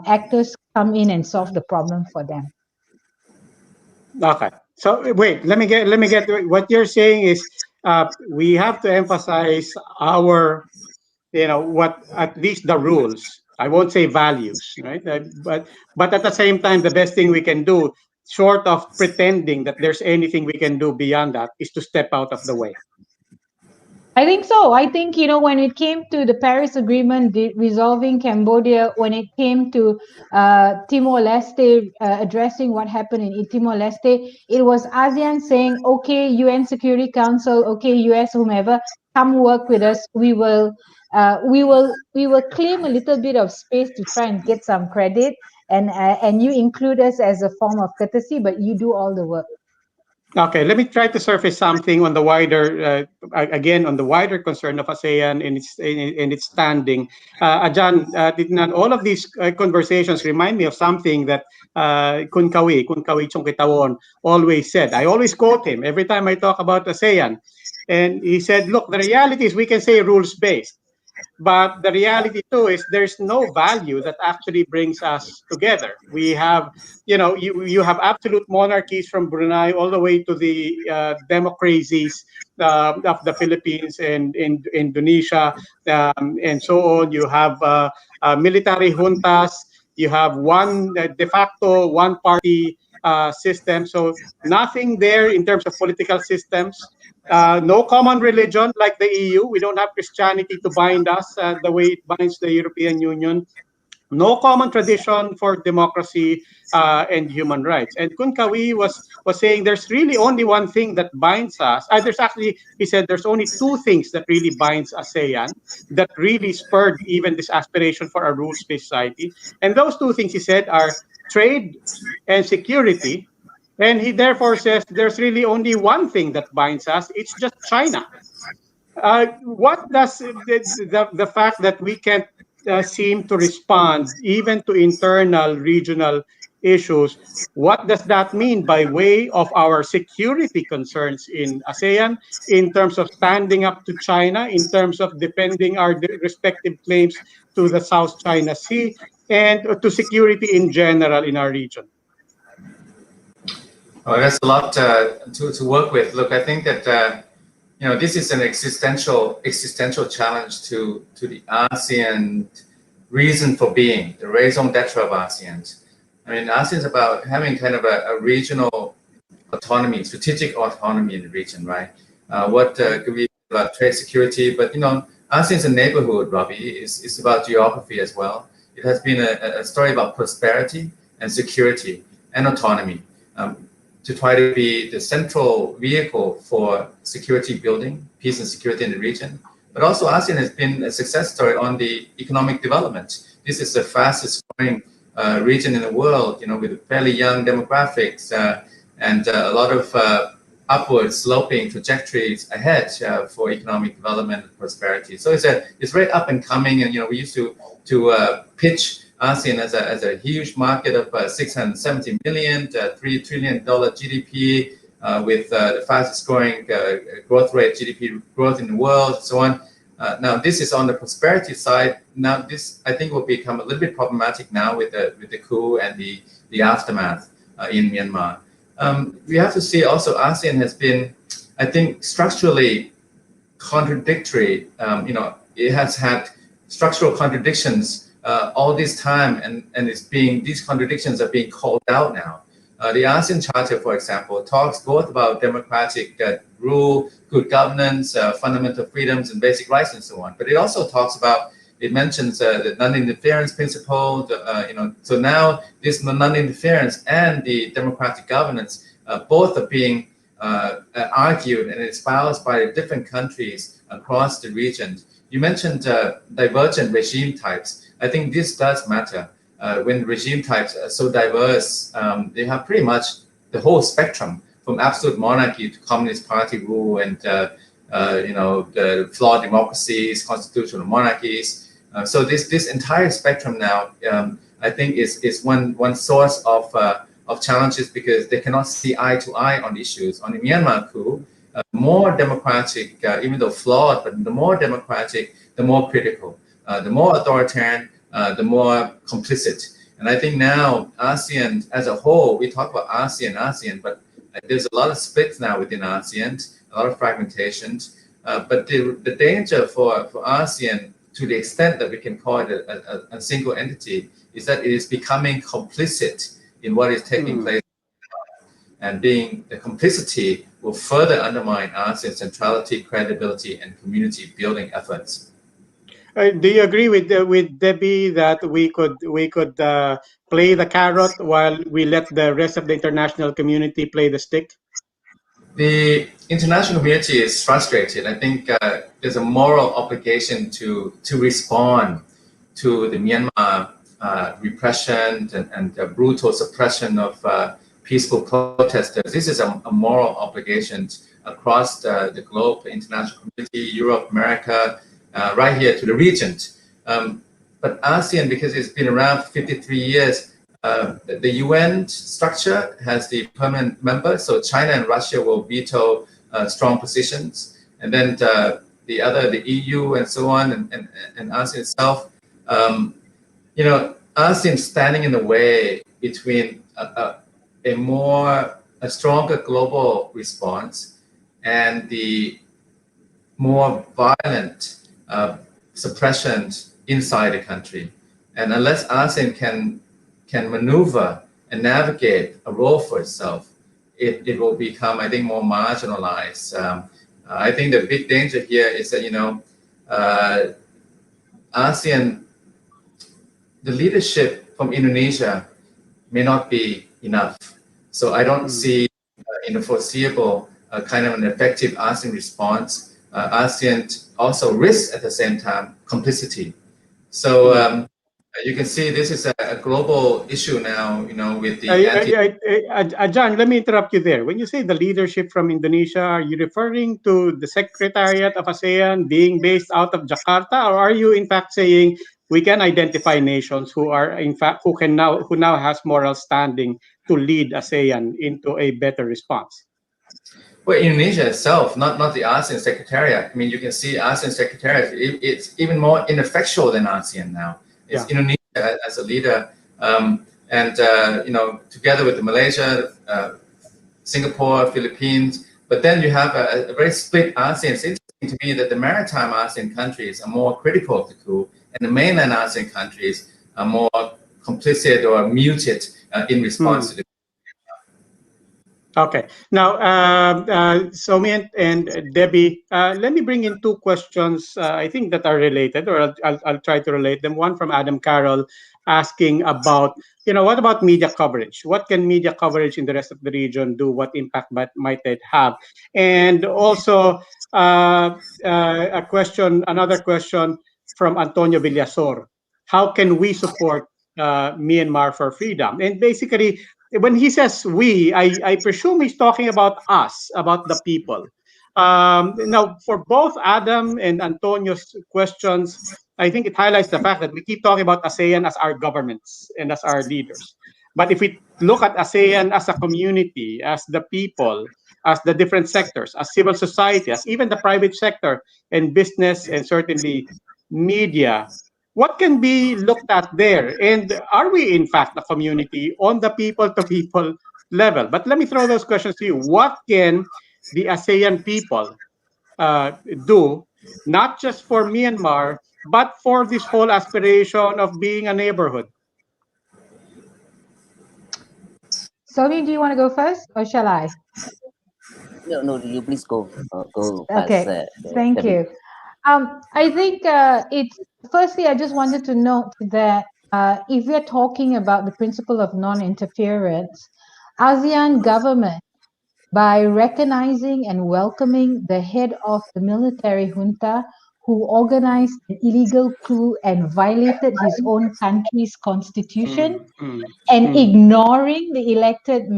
actors come in and solve the problem for them. Okay. So wait, let me get what you're saying is we have to emphasize our, what, at least the rules. I won't say values, right? But at the same time, the best thing we can do, short of pretending that there's anything we can do beyond that, is to step out of the way. I think so. I think, when it came to the Paris Agreement resolving Cambodia, when it came to Timor-Leste, addressing what happened in Timor-Leste, it was ASEAN saying, okay, UN Security Council, okay, US, whomever, come work with us. We will claim a little bit of space to try and get some credit, and you include us as a form of courtesy, but you do all the work. Okay, let me try to surface something on the wider, again, on the wider concern of ASEAN in its standing. Ajan, all of these conversations remind me of something that Kun Kawi Chongkitawon always said. I always quote him every time I talk about ASEAN. And he said, look, the reality is we can say rules-based. But the reality too is there's no value that actually brings us together. We have, you have absolute monarchies from Brunei all the way to the democracies of the Philippines and in Indonesia, and so on. You have military juntas. You have one de facto one party system. So nothing there in terms of political systems. No common religion like the EU. We don't have Christianity to bind us the way it binds the European Union. No common tradition for democracy and human rights. And Kunkawi was saying there's really only one thing that binds us. There's actually, he said, there's only two things that really binds ASEAN, that really spurred even this aspiration for a rules-based society. And those two things, he said, are trade and security. And he therefore says there's really only one thing that binds us. It's just China. What does the fact that we can't seem to respond even to internal regional issues, what does that mean by way of our security concerns in ASEAN, in terms of standing up to China, in terms of defending our respective claims to the South China Sea, and to security in general in our region? Oh, that's a lot to work with. Look, I think that this is an existential challenge to the ASEAN reason for being, the raison d'être of ASEAN. I mean, ASEAN is about having kind of a regional autonomy, strategic autonomy in the region, right? What could be about trade security, but ASEAN is a neighborhood, Robbie. It's about geography as well. It has been a story about prosperity and security and autonomy. To try to be the central vehicle for security building, peace and security in the region. But also ASEAN has been a success story on the economic development. This is the fastest growing region in the world, with fairly young demographics and a lot of upward sloping trajectories ahead for economic development and prosperity. So it's very up and coming, and we used to pitch ASEAN as a huge market of 670 million, $3 trillion GDP, with the fastest growing growth rate, GDP growth in the world, and so on. Now, this is on the prosperity side. Now, this I think will become a little bit problematic now with the coup and the aftermath in Myanmar. We have to see also ASEAN has been, I think, structurally contradictory. It has had structural contradictions all this time, and these contradictions are being called out now. The ASEAN Charter, for example, talks both about democratic rule, good governance, fundamental freedoms and basic rights, and so on. But it also talks about, it mentions the non-interference principle. So now this non-interference and the democratic governance both are being argued and espoused by different countries across the region. You mentioned divergent regime types. I think this does matter. When regime types are so diverse, they have pretty much the whole spectrum, from absolute monarchy to communist party rule and the flawed democracies, constitutional monarchies. So this entire spectrum now, I think, is one source of challenges, because they cannot see eye to eye on issues. On the Myanmar coup, more democratic, even though flawed, but the more democratic, the more critical. The more authoritarian, the more complicit. And I think now ASEAN as a whole, we talk about ASEAN, but There's a lot of splits now within ASEAN, a lot of fragmentation. But the danger for ASEAN, to the extent that we can call it a single entity, is that it is becoming complicit in what is taking place, and being the complicity will further undermine ASEAN's centrality, credibility, and community building efforts. Do you agree with Debbie that we could play the carrot while we let the rest of the international community play the stick? The international community is frustrated. I think there's a moral obligation to respond to the Myanmar repression and brutal suppression of peaceful protesters. This is a moral obligation across the globe, the international community, Europe, America, right here to the region. But ASEAN, because it's been around for 53 years, the UN structure has the permanent members, so China and Russia will veto strong positions, and then the EU and so on, and ASEAN itself. ASEAN standing in the way between a stronger global response and the more violent suppression inside the country. And unless ASEAN can maneuver and navigate a role for itself, it will become, I think, more marginalized. I think the big danger here is that, ASEAN, the leadership from Indonesia may not be enough. So I don't see in the foreseeable kind of an effective ASEAN response. ASEAN also risks at the same time complicity. So you can see this is a global issue now, with the John, let me interrupt you there. When you say the leadership from Indonesia, are you referring to the Secretariat of ASEAN being based out of Jakarta, or are you in fact saying we can identify nations who are in fact who now has moral standing to lead ASEAN into a better response? Well, Indonesia itself, not the ASEAN Secretariat. I mean, you can see ASEAN Secretariat, it's even more ineffectual than ASEAN now. It's Indonesia as a leader, and together with Malaysia, Singapore, Philippines. But then you have a very split ASEAN. It's interesting to me that the maritime ASEAN countries are more critical of the coup, and the mainland ASEAN countries are more complicit or muted in response to the. Okay. Now, Somi and Debbie, let me bring in two questions, I think that are related, or I'll try to relate them. One from Adam Carroll asking about, what about media coverage? What can media coverage in the rest of the region do? What impact might it have? And also, another question from Antonio Villasor. How can we support Myanmar for freedom? And basically, when he says we, I presume he's talking about us, about the people. Now, for both Adam and Antonio's questions, I think it highlights the fact that we keep talking about ASEAN as our governments and as our leaders. But if we look at ASEAN as a community, as the people, as the different sectors, as civil society, as even the private sector and business and certainly media, what can be looked at there? And are we, in fact, a community on the people-to-people level? But let me throw those questions to you. What can the ASEAN people do, not just for Myanmar, but for this whole aspiration of being a neighborhood? Somi, do you want to go first, or shall I? No, you please go. Go Okay, first. thank Debbie. you. I think it's firstly, I just wanted to note that if we're talking about the principle of non-interference, ASEAN government, by recognizing and welcoming the head of the military junta who organized an illegal coup and violated his own country's constitution, and ignoring the elected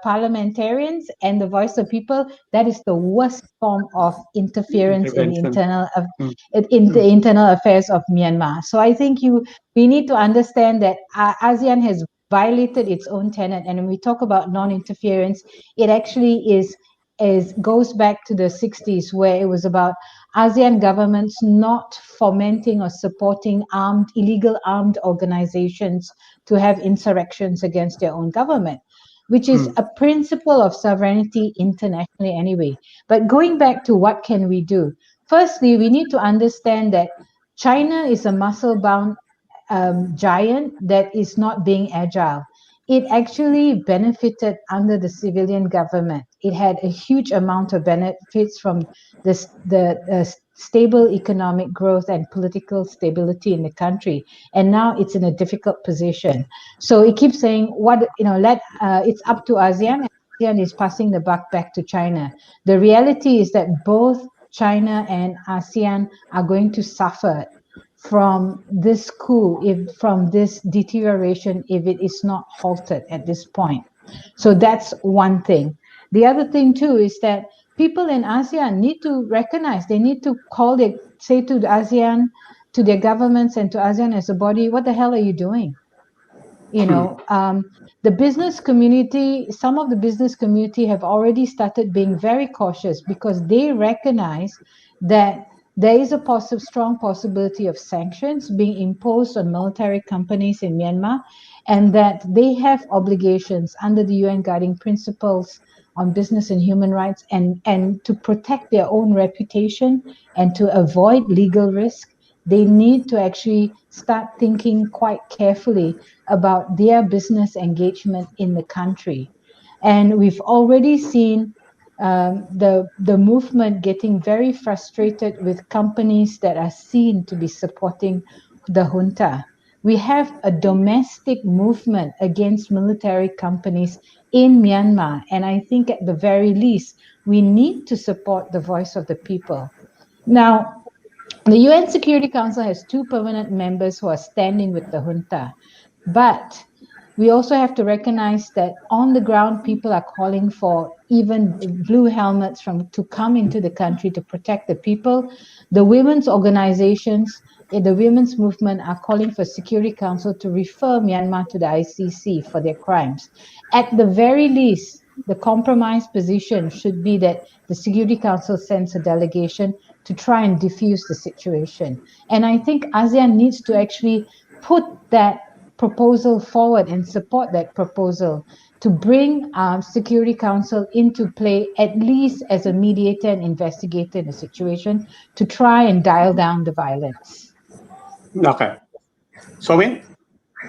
parliamentarians and the voice of people, that is the worst form of interference in the internal affairs of Myanmar. So I think we need to understand that ASEAN has violated its own tenet, and when we talk about non-interference, it actually goes back to the 60s, where it was about ASEAN governments not fomenting or supporting illegal armed organizations to have insurrections against their own government. which is a principle of sovereignty internationally anyway. But going back to what can we do? Firstly, we need to understand that China is a muscle bound giant that is not being agile. It actually benefited under the civilian government. It had a huge amount of benefits from the stable economic growth and political stability in the country, and now it's in a difficult position. So it keeps saying, "What let it's up to ASEAN." And ASEAN is passing the buck back to China. The reality is that both China and ASEAN are going to suffer from this coup, if from this deterioration, if it is not halted at this point. So that's one thing. The other thing too is that people in ASEAN need to recognize, they need to say to the ASEAN, to their governments and to ASEAN as a body, what the hell are you doing? you know um, the business community, some of the business community have already started being very cautious because they recognize that there is a strong possibility of sanctions being imposed on military companies in Myanmar, and that they have obligations under the UN Guiding Principles on Business and Human Rights, and to protect their own reputation and to avoid legal risk. They need to actually start thinking quite carefully about their business engagement in the country. And we've already seen the movement getting very frustrated with companies that are seen to be supporting the junta. We have a domestic movement against military companies in Myanmar, and I think at the very least, we need to support the voice of the people. Now, the UN Security Council has 2 permanent members who are standing with the junta. But we also have to recognize that on the ground, people are calling for even blue helmets to come into the country to protect the people. The women's organizations, the women's movement are calling for Security Council to refer Myanmar to the ICC for their crimes. At the very least, the compromise position should be that the Security Council sends a delegation to try and diffuse the situation. And I think ASEAN needs to actually put that proposal forward and support that proposal to bring Security Council into play, at least as a mediator and investigator in the situation, to try and dial down the violence. Okay. Somin?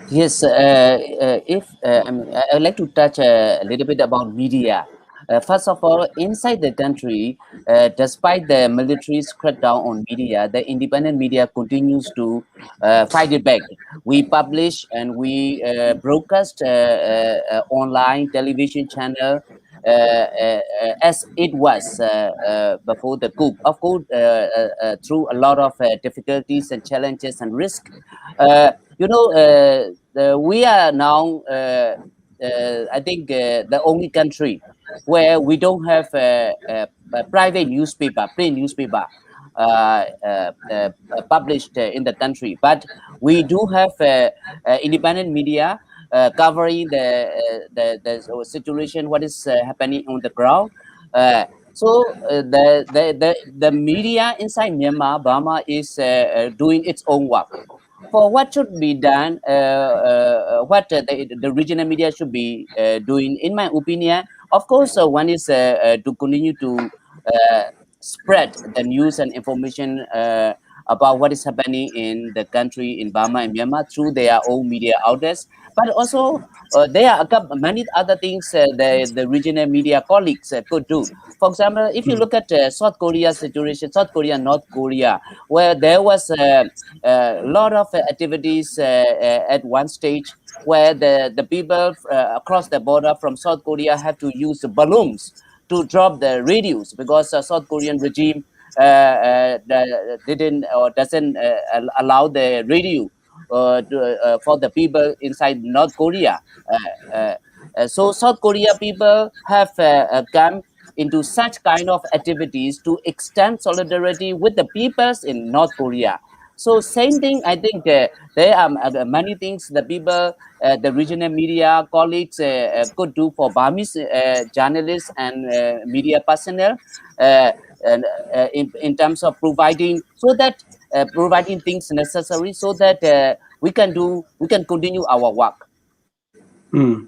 Yes, if I'd like to touch a little bit about media. First of all, inside the country, despite the military's crackdown on media, the independent media continues to fight it back. We publish and we broadcast online television channel as it was before the coup. Of course, through a lot of difficulties and challenges and risk. We are now, I think, the only country where we don't have a private newspaper, print newspaper published in the country. But we do have independent media covering the situation, what is happening on the ground. The media inside Myanmar, Burma is doing its own work. For what should be done, what the regional media should be doing, in my opinion, of course, one is to continue to spread the news and information about what is happening in the country, in Burma and Myanmar, through their own media outlets. But also, there are many other things the regional media colleagues could do. For example, if you look at South Korea situation, South Korea, North Korea, where there was a lot of activities at one stage where the people across the border from South Korea have to use balloons to drop the radios because South Korean regime didn't or doesn't allow the radio for the people inside North Korea. So South Korea people have come into such kind of activities to extend solidarity with the peoples in North Korea. So same thing, I think there are many things the people, the regional media colleagues could do for Burmese journalists and media personnel in terms of providing providing things necessary so that we can continue our work. Hmm.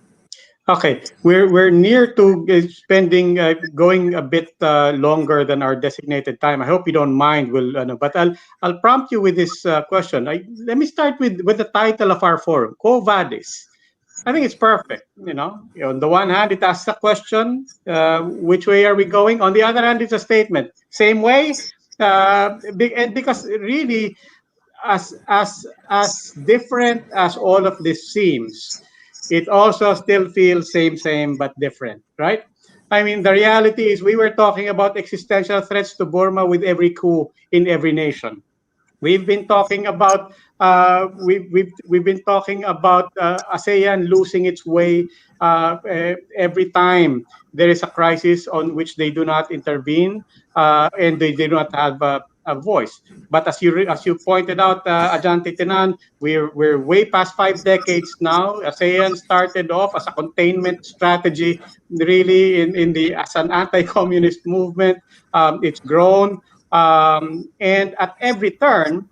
Okay, we're near to spending going a bit longer than our designated time. I hope you don't mind. But I'll prompt you with this question. Let me start with the title of our forum, Co Vadis. I think it's perfect. On the one hand, it asks a question, which way are we going? On the other hand, it's a statement, same way. And because really, as different as all of this seems, it also still feels same but different, right? I mean, the reality is we were talking about existential threats to Burma with every coup in every nation. We've been talking about we've been talking about ASEAN losing its way every time there is a crisis on which they do not intervene, and they do not have a voice. But as you pointed out, Ajahn Titinan, we're way past 5 decades now. ASEAN started off as a containment strategy, really as an anti-communist movement. It's grown, and at every turn,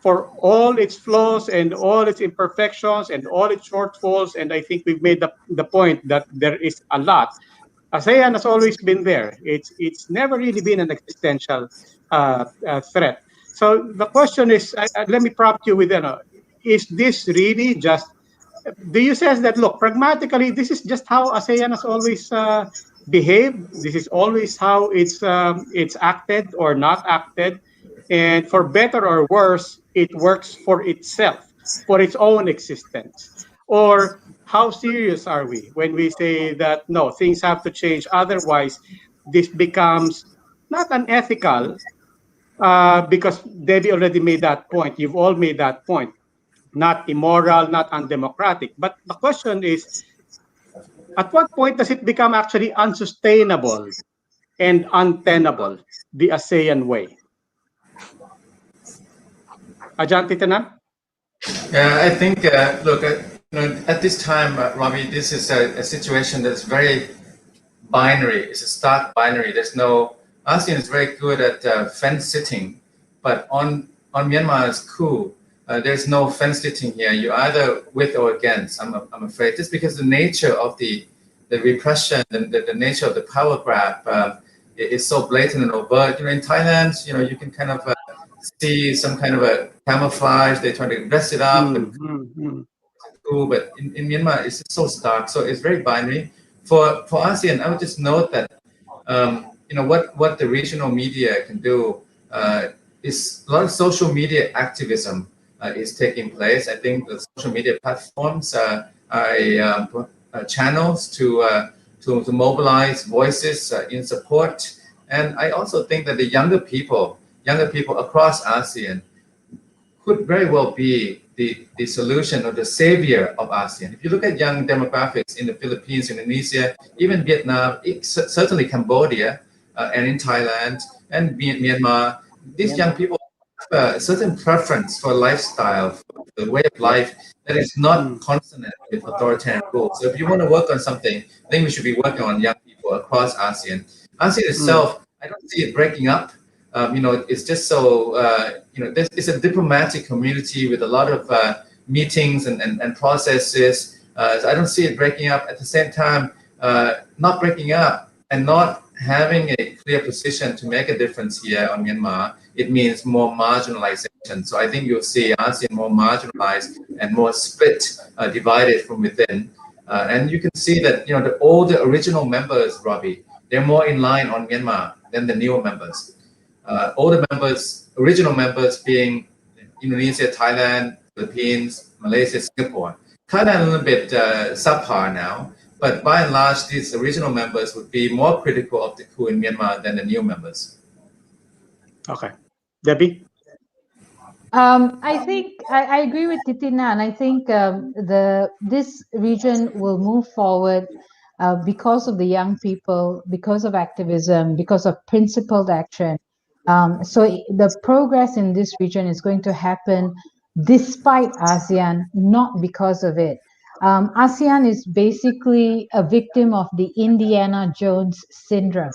for all its flaws and all its imperfections and all its shortfalls, and I think we've made the point that there is a lot. ASEAN has always been there. It's never really been an existential threat. So the question is, let me prompt you with, is this really just, do you sense that, look, pragmatically, this is just how ASEAN has always behaved? This is always how it's acted or not acted. And for better or worse, it works for itself, for its own existence. Or how serious are we when we say that, no, things have to change? Otherwise, this becomes not unethical, because Debbie already made that point. You've all made that point. Not immoral, not undemocratic. But the question is, at what point does it become actually unsustainable and untenable, the ASEAN way? Ajahn Titanan? Yeah, I think, look, at this time, Robbie, this is a situation that's very binary. It's a stark binary. ASEAN is very good at fence sitting, but on Myanmar's coup, there's no fence sitting here. You're either with or against, I'm afraid, just because the nature of the repression and the nature of the power grab is so blatant and overt. In Thailand, you can kind of see some kind of a camouflage. They try to dress it up and cool, but in Myanmar, it's so stark. So it's very binary. For ASEAN, I would just note that what the regional media can do is a lot of social media activism is taking place. I think the social media platforms are channels to mobilize voices in support. And I also think that the younger people across ASEAN could very well be the solution or the savior of ASEAN. If you look at young demographics in the Philippines, Indonesia, even Vietnam, certainly Cambodia, and in Thailand and Myanmar, these young people have a certain preference for lifestyle, for the way of life that is not consonant with authoritarian rule. So if you want to work on something, I think we should be working on young people across ASEAN. ASEAN itself, I don't see it breaking up. It's just so, it's a diplomatic community with a lot of meetings and processes. So I don't see it breaking up. At the same time, not breaking up and not having a clear position to make a difference here on Myanmar, it means more marginalization. So I think you'll see ASEAN more marginalized and more split, divided from within. And you can see that, all the original members, Robbie, they're more in line on Myanmar than the newer members. All the members, original members being Indonesia, Thailand, Philippines, Malaysia, Singapore. Thailand a little bit subpar now, but by and large, these original members would be more critical of the coup in Myanmar than the new members. Okay. Debbie? I think I agree with Titina, and I think this region will move forward because of the young people, because of activism, because of principled action. So the progress in this region is going to happen despite ASEAN, not because of it. ASEAN is basically a victim of the Indiana Jones syndrome.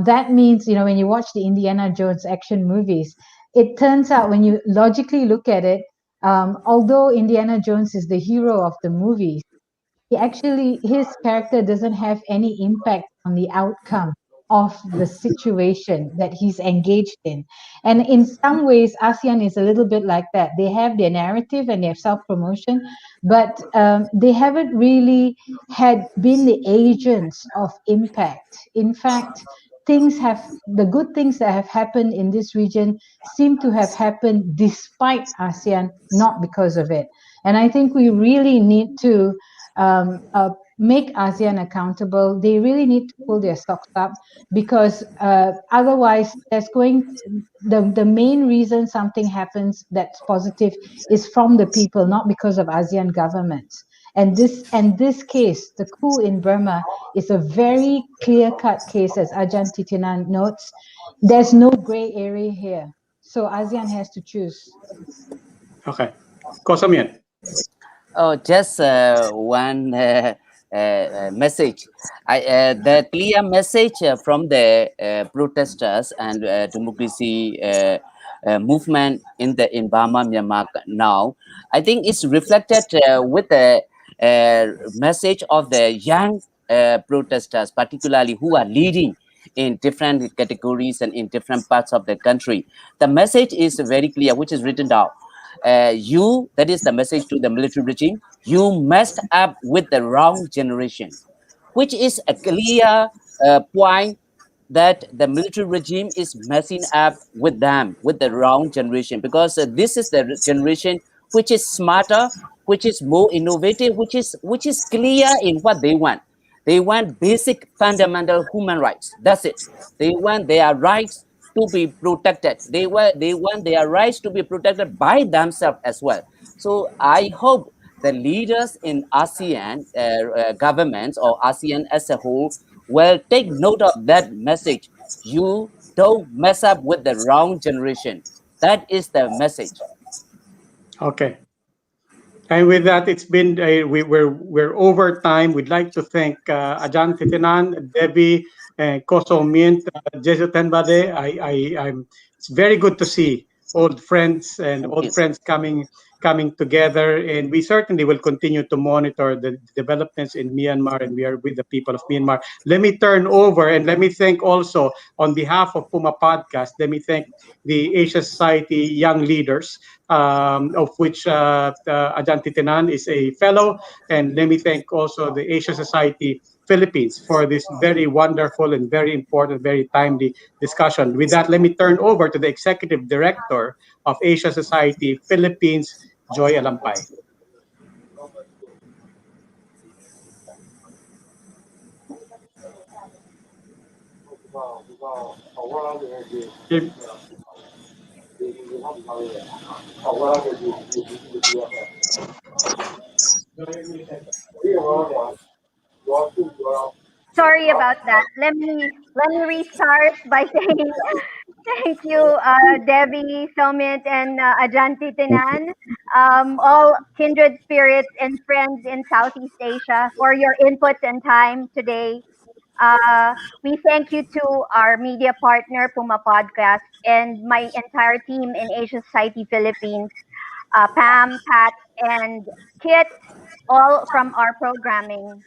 That means, when you watch the Indiana Jones action movies, it turns out when you logically look at it, although Indiana Jones is the hero of the movie, his character doesn't have any impact on the outcome of the situation that he's engaged in. And in some ways, ASEAN is a little bit like that. They have their narrative and their self promotion, but they haven't really had been the agents of impact. In fact, the good things that have happened in this region seem to have happened despite ASEAN, not because of it. And I think we really need to make ASEAN accountable. They really need to pull their socks up, because otherwise, the main reason something happens that's positive is from the people, not because of ASEAN governments. And this case, the coup in Burma, is a very clear-cut case, as Ajahn Titinan notes. There's no gray area here. So ASEAN has to choose. Okay. Kosomian. Oh, just one message. The clear message from the protesters and democracy movement in Burma, Myanmar now, I think it's reflected with the message of the young protesters, particularly who are leading in different categories and in different parts of the country. The message is very clear, which is written down. That is the message to the military regime, you messed up with the wrong generation, which is a clear point that the military regime is messing up with them, with the wrong generation, because this is the generation which is smarter, which is more innovative, which is clear in what they want. They want basic fundamental human rights. That's it. They want their rights to be protected. They want their rights to be protected by themselves as well. So I hope the leaders in ASEAN governments or ASEAN as a whole will take note of that message. You don't mess up with the wrong generation. That is the message. Okay. And with that, it's been we're over time. We'd like to thank Ajahn Titinan, Debbie, and Koso Mint, Jesu Tenbade. I'm. It's very good to see old friends and Thank old you. friends coming together, and we certainly will continue to monitor the developments in Myanmar, and we are with the people of Myanmar. Let me turn over and let me thank also on behalf of Puma Podcast. Let me thank the Asia Society Young Leaders, of which Ajahn Titinan is a fellow. And let me thank also the Asia Society Philippines for this very wonderful and very important, very timely discussion. With that, let me turn over to the Executive Director of Asia Society Philippines, Joy Alampay. Sorry about that. Let me restart by saying thank you, Debbie, Somit, and Ajanti Tinan, all kindred spirits and friends in Southeast Asia for your input and time today. We thank you to our media partner, Puma Podcast, and my entire team in Asia Society Philippines, Pam, Pat, and Kit, all from our programming.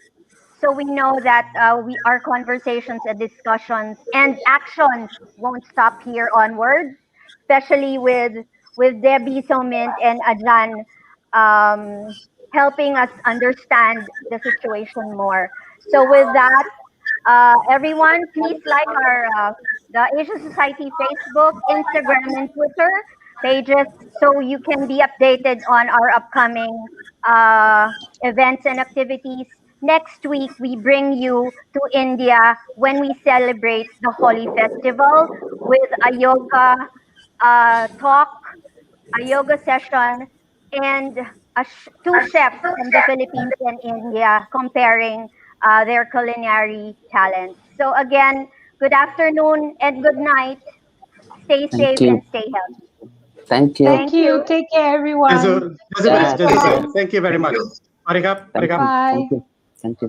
So we know that our conversations and discussions and actions won't stop here onwards, especially with Debbie Somint and Adlan helping us understand the situation more. So with that, everyone, please like our the Asia Society Facebook, Instagram, and Twitter pages so you can be updated on our upcoming events and activities. Next week, we bring you to India when we celebrate the Holi Festival with a yoga talk, a yoga session, and two chefs from the Philippines and India comparing their culinary talents. So, again, good afternoon and good night. Stay Thank safe and you. stay healthy. Thank you. Thank Thank you. you. Take care, everyone. Jesu, Jesu Stay Best, Yeah. Jesu Take Best. care. strong. Thank you very Thank much. you. Marikap, Thank Marikap. you. Thank Bye. you. Thank you.